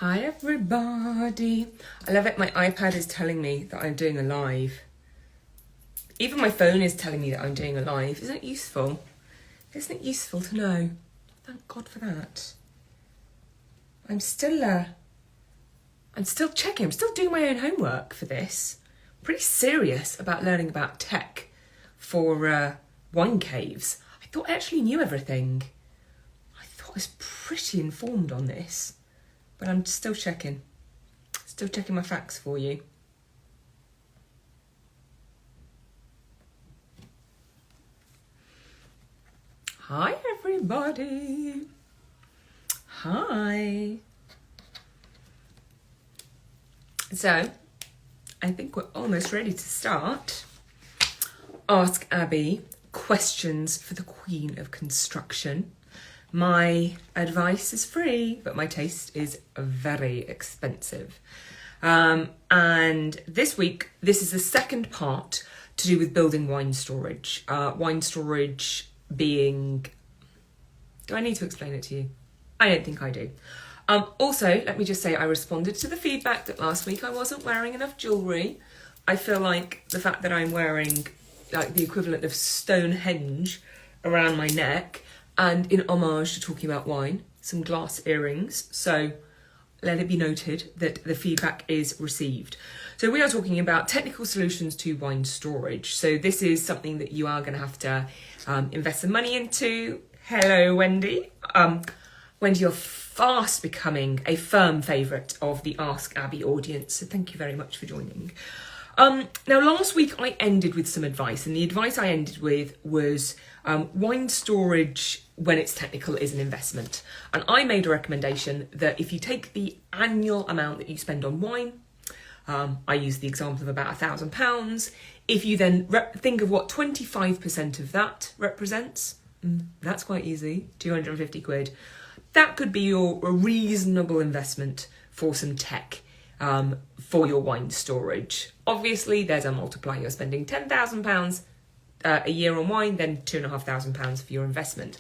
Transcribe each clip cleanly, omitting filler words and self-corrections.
Hi everybody. I love it. My iPad is telling me that I'm doing a live. Even my phone is telling me that I'm doing a live. Isn't it useful? Isn't it useful to know? Thank God for that. I'm still checking. I'm still doing my own homework for this. I'm pretty serious about learning about tech for wine caves. I thought I actually knew everything. I thought I was pretty informed on this. But I'm still checking. Still checking my facts for you. Hi, everybody. Hi. So, I think we're almost ready to start. Ask Abby questions for the Queen of Construction. My advice is free, but my taste is very expensive. And this week, this is the second part to do with building wine storage. Wine storage being... Do I need to explain it to you? I don't think I do. Also, let me just say I responded to the feedback that last week I wasn't wearing enough jewellery. I feel like the fact that I'm wearing like the equivalent of Stonehenge around my neck, and in homage to talking about wine, some glass earrings. So let it be noted that the feedback is received. So we are talking about technical solutions to wine storage. So this is something that you are going to have to invest some money into. Hello, Wendy. Wendy, you're fast becoming a firm favourite of the Ask Abby audience. So thank you very much for joining. Now, last week I ended with some advice, and the advice I ended with was wine storage, when it's technical, is an investment. And I made a recommendation that if you take the annual amount that you spend on wine, I used the example of about £1,000. If you then think of what 25% of that represents, that's quite easy, 250 quid. That could be a reasonable investment for some tech. For your wine storage. Obviously, there's a multiplier. You're spending £10,000 a year on wine, then £2,500 for your investment.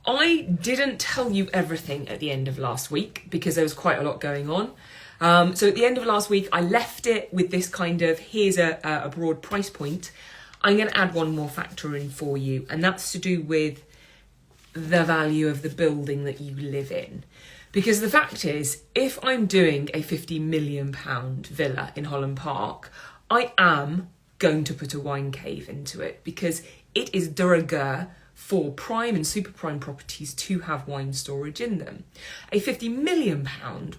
I didn't tell you everything at the end of last week because there was quite a lot going on. So at the end of last week, I left it with this kind of, here's a broad price point. I'm going to add one more factor in for you, and that's to do with the value of the building that you live in. Because the fact is, if I'm doing a £50 million villa in Holland Park, I am going to put a wine cave into it because it is de rigueur for prime and super prime properties to have wine storage in them. A £50 million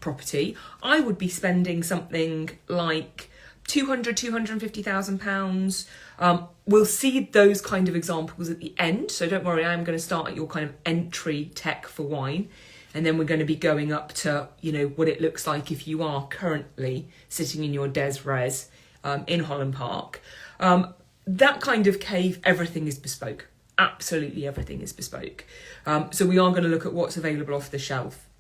property, I would be spending something like £250,000. We'll see those kind of examples at the end. So don't worry, I'm going to start at your kind of entry tech for wine. And then we're going to be going up to, you know, what it looks like if you are currently sitting in your des res in Holland Park. That kind of cave, everything is bespoke. Absolutely everything is bespoke. So we are going to look at what's available off the shelf.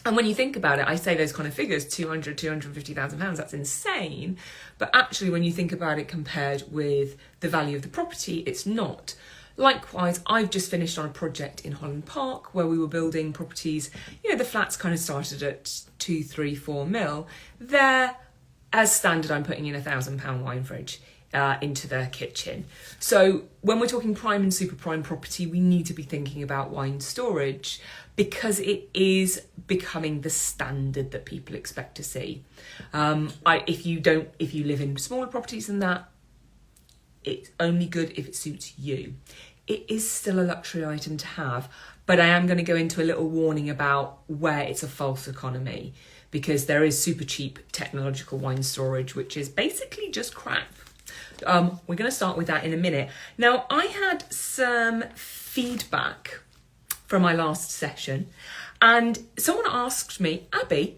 And when you think about it, I say those kind of figures, £250,000, that's insane. But actually, when you think about it compared with the value of the property, it's not. Likewise, I've just finished on a project in Holland Park where we were building properties. You know, the flats kind of started at 2, 3, 4 mil. There, as standard, I'm putting in £1,000 wine fridge into the kitchen. So when we're talking prime and super prime property, we need to be thinking about wine storage because it is becoming the standard that people expect to see. If you live in smaller properties than that, it's only good if it suits you. It is still a luxury item to have, but I am going to go into a little warning about where it's a false economy, because there is super cheap technological wine storage, which is basically just crap. We're going to start with that in a minute. Now, I had some feedback from my last session, and someone asked me, Abby,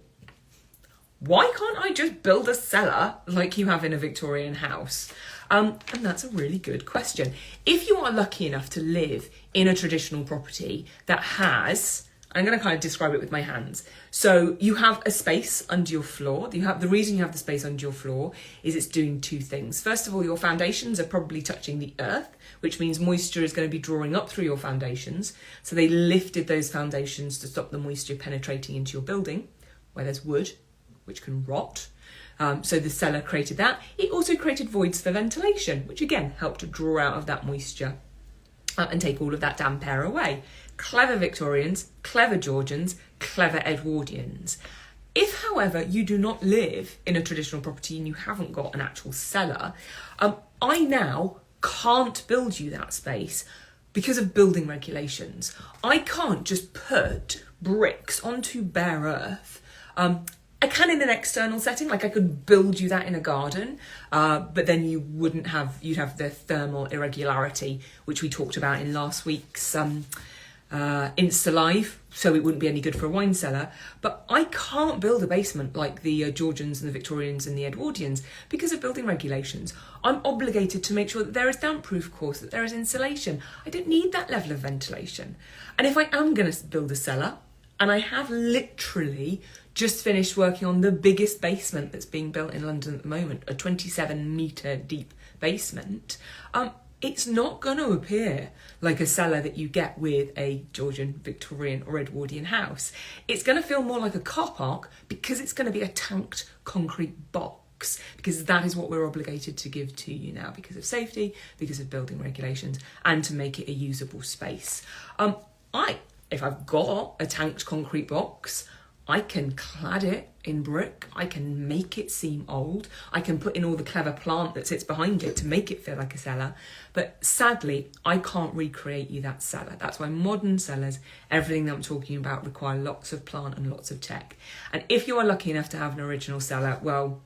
why can't I just build a cellar like you have in a Victorian house? And that's a really good question. If you are lucky enough to live in a traditional property that has, I'm going to kind of describe it with my hands. So you have a space under your floor. The reason you have the space under your floor is it's doing two things. First of all, your foundations are probably touching the earth, which means moisture is going to be drawing up through your foundations. So they lifted those foundations to stop the moisture penetrating into your building. where there's wood, which can rot. So the cellar created that. It also created voids for ventilation, which again helped to draw out of that moisture and take all of that damp air away. Clever Victorians, clever Georgians, clever Edwardians. If, however, you do not live in a traditional property and you haven't got an actual cellar, I now can't build you that space because of building regulations. I can't just put bricks onto bare earth. I can in an external setting, like I could build you that in a garden, but then you'd have the thermal irregularity, which we talked about in last week's Insta Live, so it wouldn't be any good for a wine cellar. But I can't build a basement like the Georgians and the Victorians and the Edwardians because of building regulations. I'm obligated to make sure that there is damp-proof, of course, that there is insulation. I don't need that level of ventilation. And if I am going to build a cellar, and I have literally just finished working on the biggest basement that's being built in London at the moment, a 27-metre deep basement, it's not going to appear like a cellar that you get with a Georgian, Victorian or Edwardian house. It's going to feel more like a car park because it's going to be a tanked concrete box, because that is what we're obligated to give to you now because of safety, because of building regulations, and to make it a usable space. If I've got a tanked concrete box, I can clad it in brick, I can make it seem old, I can put in all the clever plant that sits behind it to make it feel like a cellar, but sadly, I can't recreate you that cellar. That's why modern cellars, everything that I'm talking about, require lots of plant and lots of tech. And if you are lucky enough to have an original cellar, well,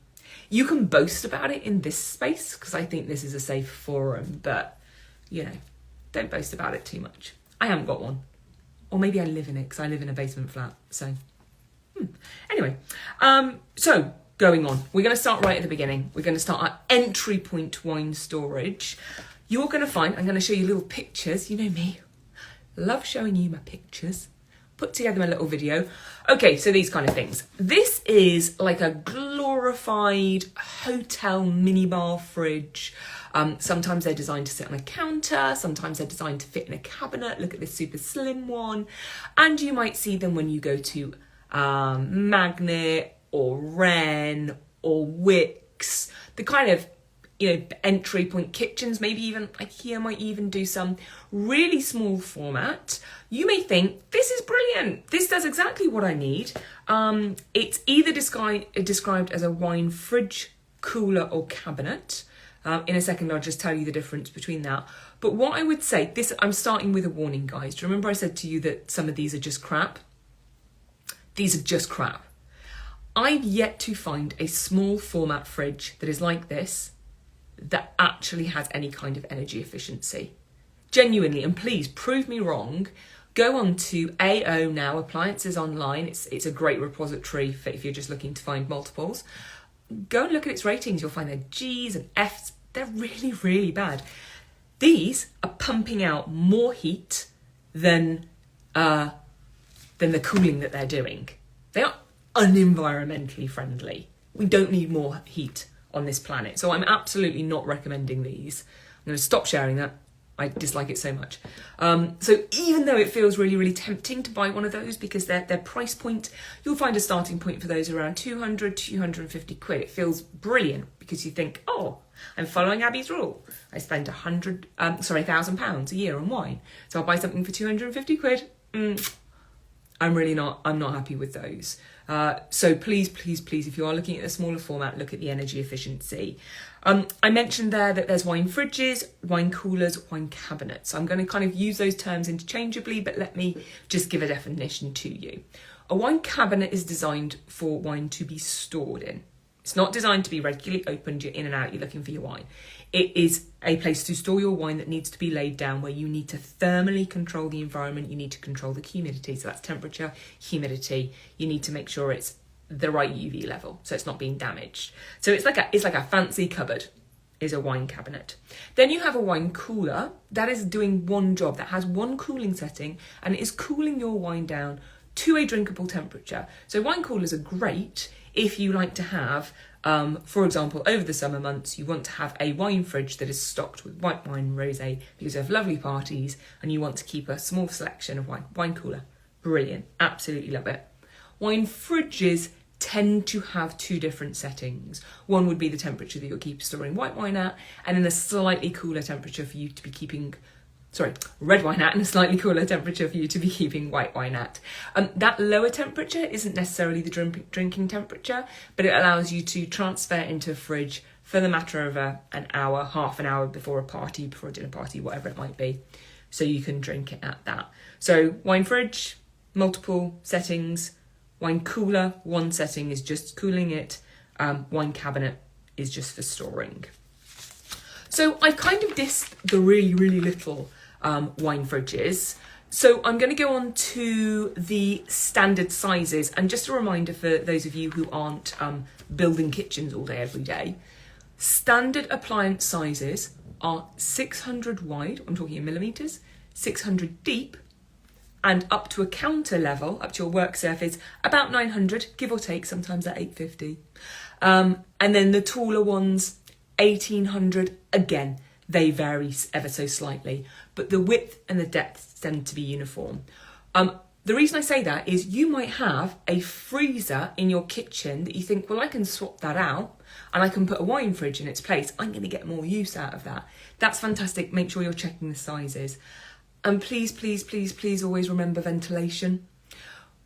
you can boast about it in this space, because I think this is a safe forum, but, don't boast about it too much. I haven't got one. Or maybe I live in it, because I live in a basement flat, so... Anyway, so going on, we're going to start right at the beginning. We're going to start our entry point wine storage. You're going to find, I'm going to show you little pictures. You know me, love showing you my pictures. Put together a little video. Okay, so these kind of things. This is like a glorified hotel minibar fridge. Sometimes they're designed to sit on a counter. Sometimes they're designed to fit in a cabinet. Look at this super slim one. And you might see them when you go to Magnet or Wren or Wix, the kind of entry point kitchens. Maybe even IKEA might even do some really small format. You may think, this is brilliant, this does exactly what I need. It's either described as a wine fridge, cooler or cabinet. In a second I'll just tell you the difference between that. But what I would say, I'm starting with a warning, guys. Do you remember I said to you that some of these are just crap? These are just crap. I've yet to find a small format fridge that is like this that actually has any kind of energy efficiency. Genuinely, and please prove me wrong. Go on to AO now, Appliances online. It's a great repository for if you're just looking to find multiples. Go and look at its ratings. You'll find their G's and F's. They're really, really bad. These are pumping out more heat than the cooling that they're doing. They are unenvironmentally friendly. We don't need more heat on this planet. So I'm absolutely not recommending these. I'm going to stop sharing that. I dislike it so much. So even though it feels really, really tempting to buy one of those because their price point, you'll find a starting point for those around 200, 250 quid. It feels brilliant because you think, oh, I'm following Abby's rule. I spend £1,000 a year on wine. So I'll buy something for 250 quid. I'm not happy with those. So please, please, please, if you are looking at the smaller format, look at the energy efficiency. I mentioned there that there's wine fridges, wine coolers, wine cabinets. I'm going to kind of use those terms interchangeably, but let me just give a definition to you. A wine cabinet is designed for wine to be stored in. It's not designed to be regularly opened, you're in and out, you're looking for your wine. It is a place to store your wine that needs to be laid down, where you need to thermally control the environment, you need to control the humidity, so that's temperature, humidity. You need to make sure it's the right UV level, so it's not being damaged. So it's like a fancy cupboard, is a wine cabinet. Then you have a wine cooler that is doing one job, that has one cooling setting, and it is cooling your wine down to a drinkable temperature. So wine coolers are great if you like to have, for example, over the summer months, you want to have a wine fridge that is stocked with white wine, rosé, because you have lovely parties and you want to keep a small selection of wine. Wine cooler, brilliant, absolutely love it. Wine fridges tend to have two different settings. One would be the temperature that you'll keep storing white wine at, and then a slightly cooler temperature for you to be keeping, red wine at, and a slightly cooler temperature for you to be keeping white wine at. That lower temperature isn't necessarily the drinking temperature, but it allows you to transfer into a fridge for the matter of an hour, half an hour before a party, before a dinner party, whatever it might be. So you can drink it at that. So wine fridge, multiple settings. Wine cooler, one setting is just cooling it. Wine cabinet is just for storing. So I've kind of dissed the really, really little wine fridges. So I'm going to go on to the standard sizes. And just a reminder for those of you who aren't building kitchens all day, every day, standard appliance sizes are 600 wide, I'm talking in millimetres, 600 deep, and up to a counter level, up to your work surface, about 900, give or take, sometimes at 850. And then the taller ones, 1800, again, they vary ever so slightly, but the width and the depth tend to be uniform. The reason I say that is you might have a freezer in your kitchen that you think, well, I can swap that out and I can put a wine fridge in its place. I'm going to get more use out of that. That's fantastic. Make sure you're checking the sizes. And please, please, please, please always remember ventilation.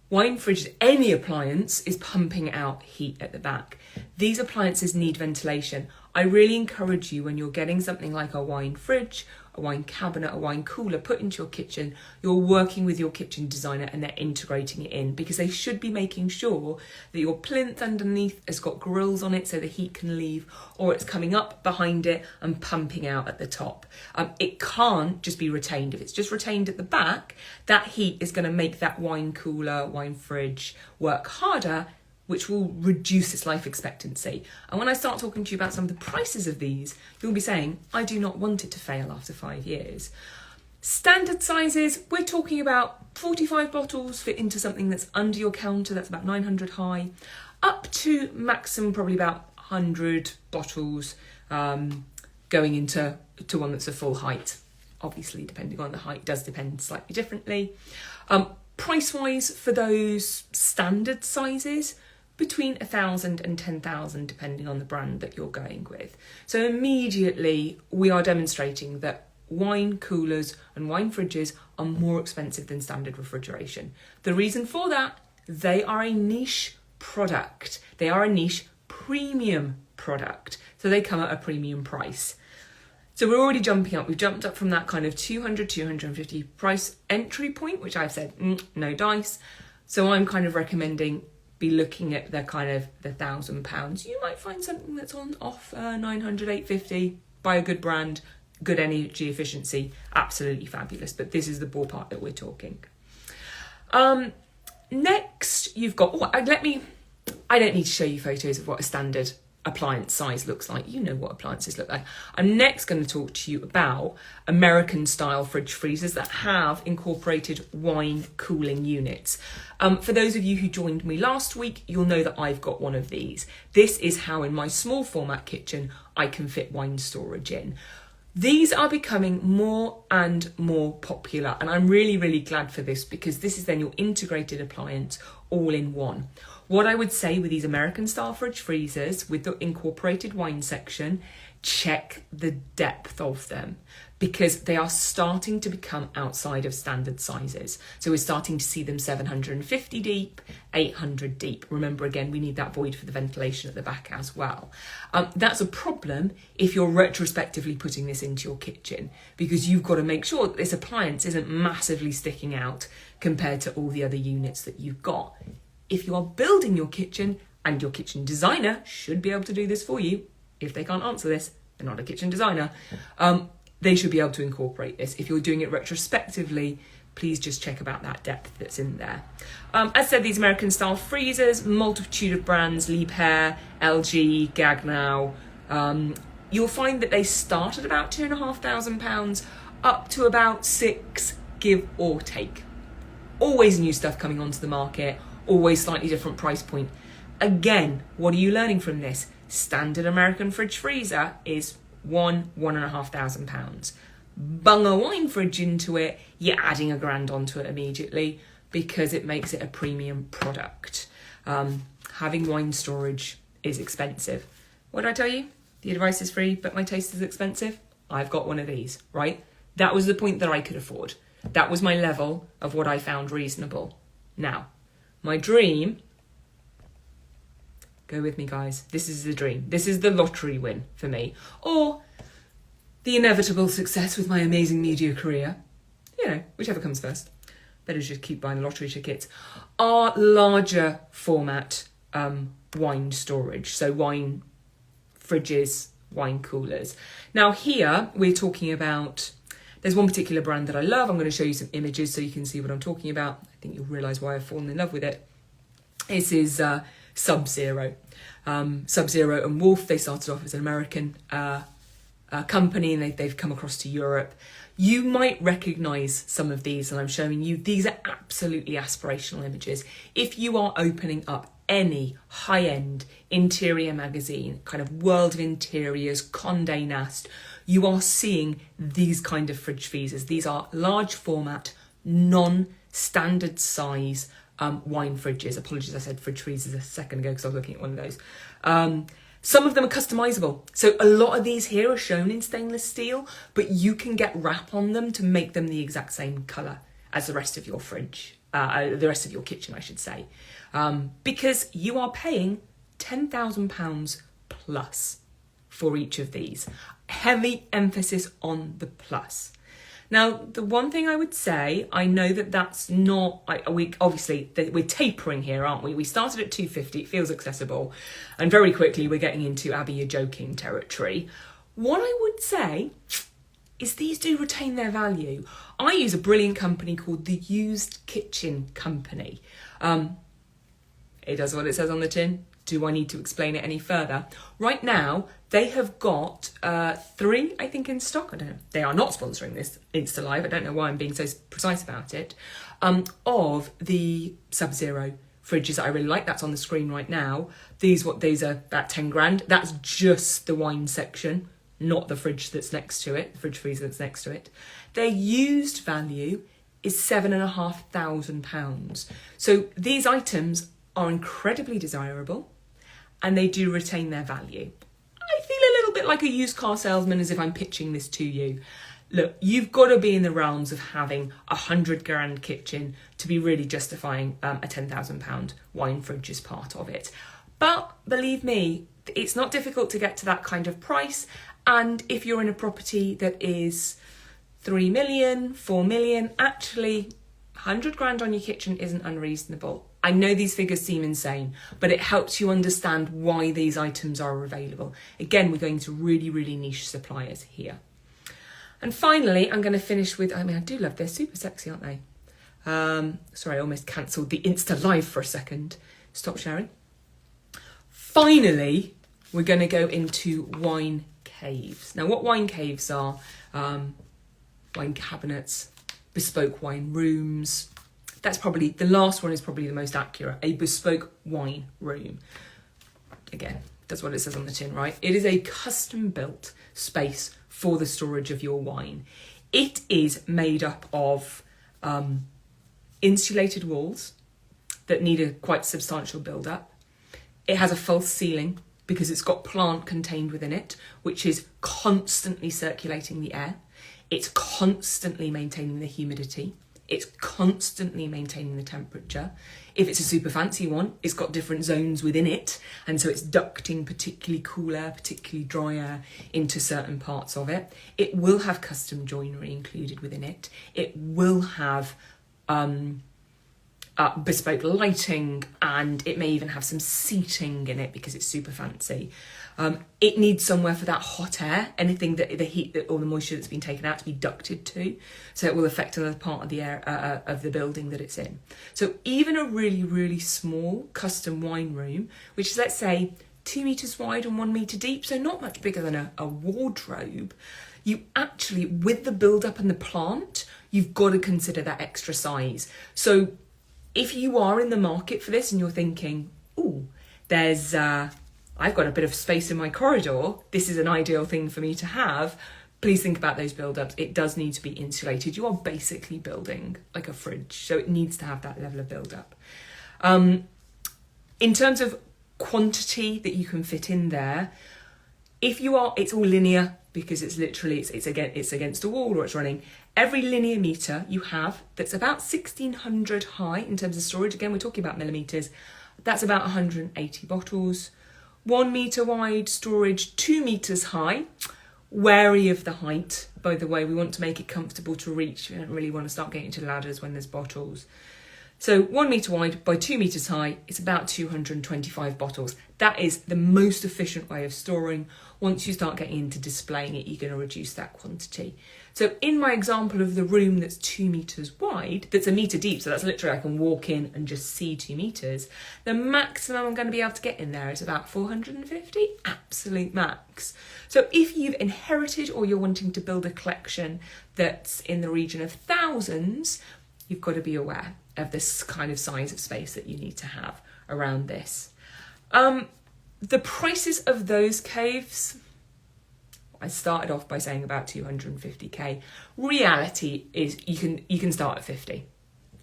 Wine fridges, any appliance, is pumping out heat at the back. These appliances need ventilation. I really encourage you, when you're getting something like a wine fridge, a wine cabinet, a wine cooler put into your kitchen, you're working with your kitchen designer and they're integrating it in, because they should be making sure that your plinth underneath has got grills on it so the heat can leave, or it's coming up behind it and pumping out at the top. It can't just be retained. If it's just retained at the back, that heat is going to make that wine cooler, wine fridge work harder, which will reduce its life expectancy. And when I start talking to you about some of the prices of these, you'll be saying, I do not want it to fail after 5 years. Standard sizes, we're talking about 45 bottles fit into something that's under your counter, that's about 900 high, up to maximum probably about 100 bottles going into one that's a full height. Obviously, depending on the height, does depend slightly differently. Price-wise, for those standard sizes, between 1,000 and 10,000, depending on the brand that you're going with. So immediately we are demonstrating that wine coolers and wine fridges are more expensive than standard refrigeration. The reason for that, they are a niche product. They are a niche premium product. So they come at a premium price. So we're already jumping up. We've jumped up from that kind of 200, 250 price entry point, which I've said, no dice. So I'm kind of recommending be looking at the kind of the £1,000. You might find something that's on off 900, 850, by a good brand, good energy efficiency, absolutely fabulous. But this is the ballpark that we're talking. Next, you've got, I don't need to show you photos of what a standard appliance size looks like. You know what appliances look like. I'm next going to talk to you about American style fridge freezers that have incorporated wine cooling units. For those of you who joined me last week, you'll know that I've got one of these. This is how in my small format kitchen I can fit wine storage in. These are becoming more and more popular, and I'm really, really glad for this, because this is then your integrated appliance all in one. What I would say with these American style fridge freezers with the incorporated wine section, check the depth of them, because they are starting to become outside of standard sizes. So we're starting to see them 750 deep, 800 deep. Remember, again, we need that void for the ventilation at the back as well. That's a problem if you're retrospectively putting this into your kitchen, because you've got to make sure that this appliance isn't massively sticking out compared to all the other units that you've got. If you are building your kitchen, and your kitchen designer should be able to do this for you, if they can't answer this, they're not a kitchen designer, they should be able to incorporate this. If you're doing it retrospectively, please just check about that depth that's in there. As said, these American style freezers, multitude of brands, Liebherr, LG, Gagnow. You'll find that they start at about £2,500 up to about £6,000, give or take. Always new stuff coming onto the market, always slightly different price point. Again, what are you learning from this? Standard American fridge freezer is £1,500. Bung a wine fridge into it, you're adding £1,000 onto it immediately. because it makes it a premium product. Having wine storage is expensive. What did I tell you? The advice is free, but my taste is expensive. I've got one of these, right? That was the point that I could afford. That was my level of what I found reasonable. Now, my dream, go with me guys, this is the dream. This is the lottery win for me. Or the inevitable success with my amazing media career. You know, whichever comes first. Better just keep buying lottery tickets. Are larger format wine storage. So wine fridges, wine coolers. Now here we're talking about, there's one particular brand that I love. I'm going to show you some images so you can see what I'm talking about. I think you'll realise why I've fallen in love with it. This is Sub-Zero. Sub-Zero and Wolf, they started off as an American company, and they've come across to Europe. You might recognise some of these, and I'm showing you. These are absolutely aspirational images. If you are opening up any high-end interior magazine, kind of World of Interiors, Condé Nast, you are seeing these kind of fridge freezers. These are large format, non-standard size wine fridges. Apologies, I said fridge freezers a second ago because I was looking at one of those. Some of them are customizable. So a lot of these here are shown in stainless steel, but you can get wrap on them to make them the exact same colour as the rest of your fridge, the rest of your kitchen, I should say. Because you are paying £10,000 plus for each of these. Heavy emphasis on the plus. Now, the one thing I would say, I know that that's not, obviously we're tapering here, aren't we? We started at £250, it feels accessible. And very quickly we're getting into Abby, you're joking territory. What I would say is these do retain their value. I use a brilliant company called the Used Kitchen Company. It does what it says on the tin. Do I need to explain it any further? Right now, they have got 3, I think, in stock. I don't know. They are not sponsoring this Insta Live. I don't know why I'm being so precise about it. Of the Sub-Zero fridges that I really like. That's on the screen right now. These are about 10 grand. That's just the wine section, not the fridge that's next to it, the fridge freezer that's next to it. Their used value is £7,500. So these items are incredibly desirable, and they do retain their value. I feel a little bit like a used car salesman as if I'm pitching this to you. Look, you've got to be in the realms of having a 100 grand kitchen to be really justifying a £10,000 wine fridge as part of it. But believe me, it's not difficult to get to that kind of price. And if you're in a property that is 3 million, 4 million, actually 100 grand on your kitchen isn't unreasonable. I know these figures seem insane, but it helps you understand why these items are available. Again, we're going to really, really niche suppliers here. And finally, I'm going to finish with, I do love, they're super sexy, aren't they? Sorry, I almost cancelled the Insta Live for a second. Stop sharing. Finally, we're going to go into wine caves. Now, what wine caves are, wine cabinets, bespoke wine rooms. That's probably, the last one is probably the most accurate. A bespoke wine room. Again, that's what it says on the tin, right? It is a custom built space for the storage of your wine. It is made up of insulated walls that need a quite substantial build-up. It has a false ceiling because it's got plant contained within it, which is constantly circulating the air. It's constantly maintaining the humidity. It's constantly maintaining the temperature. If it's a super fancy one, it's got different zones within it. And so it's ducting particularly cool air, particularly dry air into certain parts of it. It will have custom joinery included within it. It will have bespoke lighting, and it may even have some seating in it because it's super fancy. It needs somewhere for that hot air, anything that the heat or the moisture that's been taken out to be ducted to, so it will affect another part of the air of the building that it's in. So even a really, really small custom wine room, which is, let's say, 2 meters wide and 1 meter deep, so not much bigger than a wardrobe, you actually, with the build-up and the plant, you've got to consider that extra size. So if you are in the market for this and you're thinking, ooh, I've got a bit of space in my corridor, this is an ideal thing for me to have, please think about those build-ups. It does need to be insulated. You are basically building like a fridge, so it needs to have that level of build-up. In terms of quantity that you can fit in there, if you are, it's all linear because it's literally, it's against a wall or it's running. Every linear metre you have that's about 1600 high in terms of storage, again, we're talking about millimetres, that's about 180 bottles. 1 metre wide storage, 2 metres high. Wary of the height, by the way, we want to make it comfortable to reach. We don't really want to start getting to ladders when there's bottles. So 1 metre wide by 2 metres high, it's about 225 bottles. That is the most efficient way of storing. Once you start getting into displaying it, you're going to reduce that quantity. So in my example of the room that's 2 metres wide, that's a metre deep, so that's literally I can walk in and just see 2 metres, the maximum I'm going to be able to get in there is about 450, absolute max. So if you've inherited or you're wanting to build a collection that's in the region of thousands, you've got to be aware of this kind of size of space that you need to have around this. The prices of those caves, I started off by saying about 250k. Reality is you can start at 50.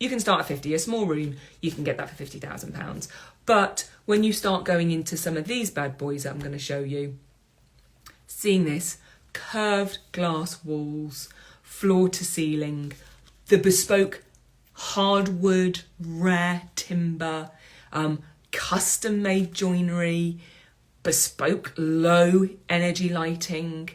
You can start at 50. A small room, you can get that for £50,000. But when you start going into some of these bad boys that I'm going to show you, seeing this, curved glass walls, floor to ceiling, the bespoke hardwood, rare timber, custom made joinery, bespoke low energy lighting,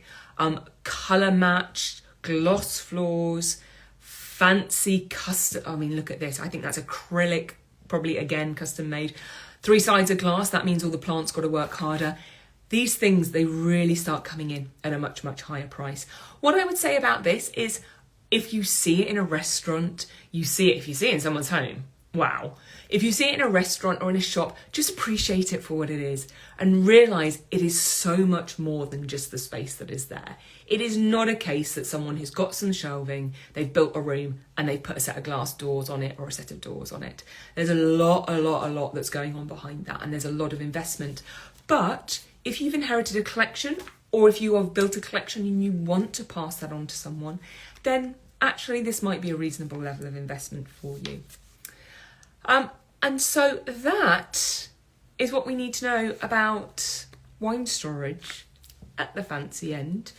colour matched gloss floors, fancy custom, I mean, look at this. I think that's acrylic, probably again, custom made. 3 sides of glass, that means all the plants got to work harder. These things, they really start coming in at a much, much higher price. What I would say about this is if you see it in a restaurant, if you see it in someone's home, wow. If you see it in a restaurant or in a shop, just appreciate it for what it is and realise it is so much more than just the space that is there. It is not a case that someone has got some shelving, they've built a room and they've put a set of glass doors on it or a set of doors on it. There's a lot that's going on behind that, and there's a lot of investment. But if you've inherited a collection, or if you have built a collection and you want to pass that on to someone, then actually this might be a reasonable level of investment for you. And so that is what we need to know about wine storage at the fancy end.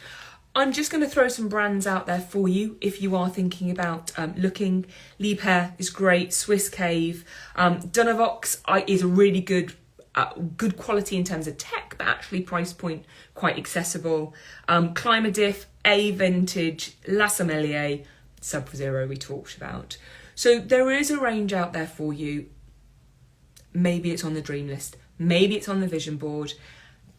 I'm just going to throw some brands out there for you if you are thinking about looking. Liebherr is great, Swiss Cave. Dunavox is a really good quality in terms of tech, but actually price point quite accessible. Climadif, A Vintage, La Sommelier, Sub-Zero we talked about. So there is a range out there for you. Maybe it's on the dream list. Maybe it's on the vision board.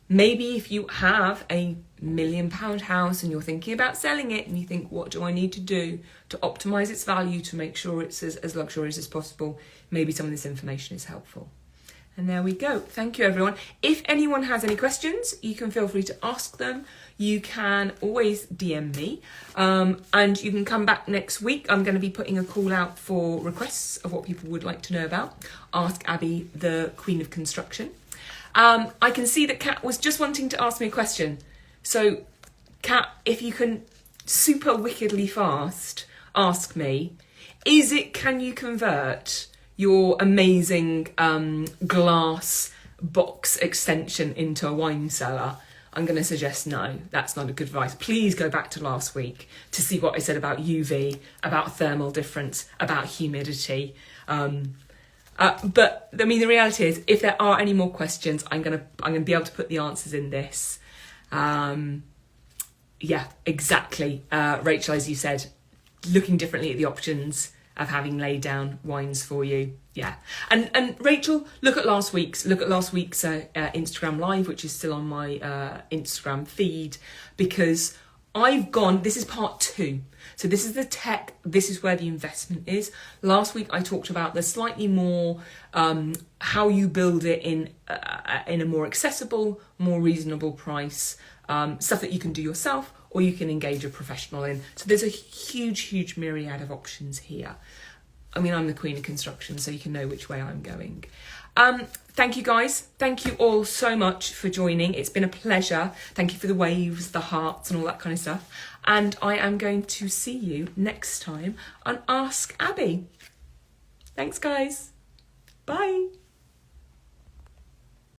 Maybe if you have a £1 million house and you're thinking about selling it and you think, what do I need to do to optimise its value to make sure it's as luxurious as possible? Maybe some of this information is helpful. And there we go. Thank you, everyone. If anyone has any questions, you can feel free to ask them. You can always DM me. And you can come back next week. I'm going to be putting a call out for requests of what people would like to know about. Ask Abby, the Queen of Construction. I can see that Kat was just wanting to ask me a question. So, Kat, if you can super wickedly fast ask me, can you convert your amazing glass box extension into a wine cellar? I'm going to suggest no, that's not a good advice. Please go back to last week to see what I said about UV, about thermal difference, about humidity. But I mean, the reality is, if there are any more questions, I'm gonna be able to put the answers in this. Yeah, exactly. Rachel, as you said, looking differently at the options of having laid down wines for you. Yeah. And Rachel, look at last week's Instagram live, which is still on my Instagram feed, because this is part 2. So this is the tech, this is where the investment is. Last week I talked about the slightly more how you build it in a more accessible, more reasonable price, stuff that you can do yourself or you can engage a professional in. So there's a huge myriad of options here. I mean, I'm the queen of construction, so you can know which way I'm going. Thank you guys. Thank you all so much for joining. It's been a pleasure. Thank you for the waves, the hearts and all that kind of stuff. And I am going to see you next time on Ask Abby. Thanks, guys. Bye.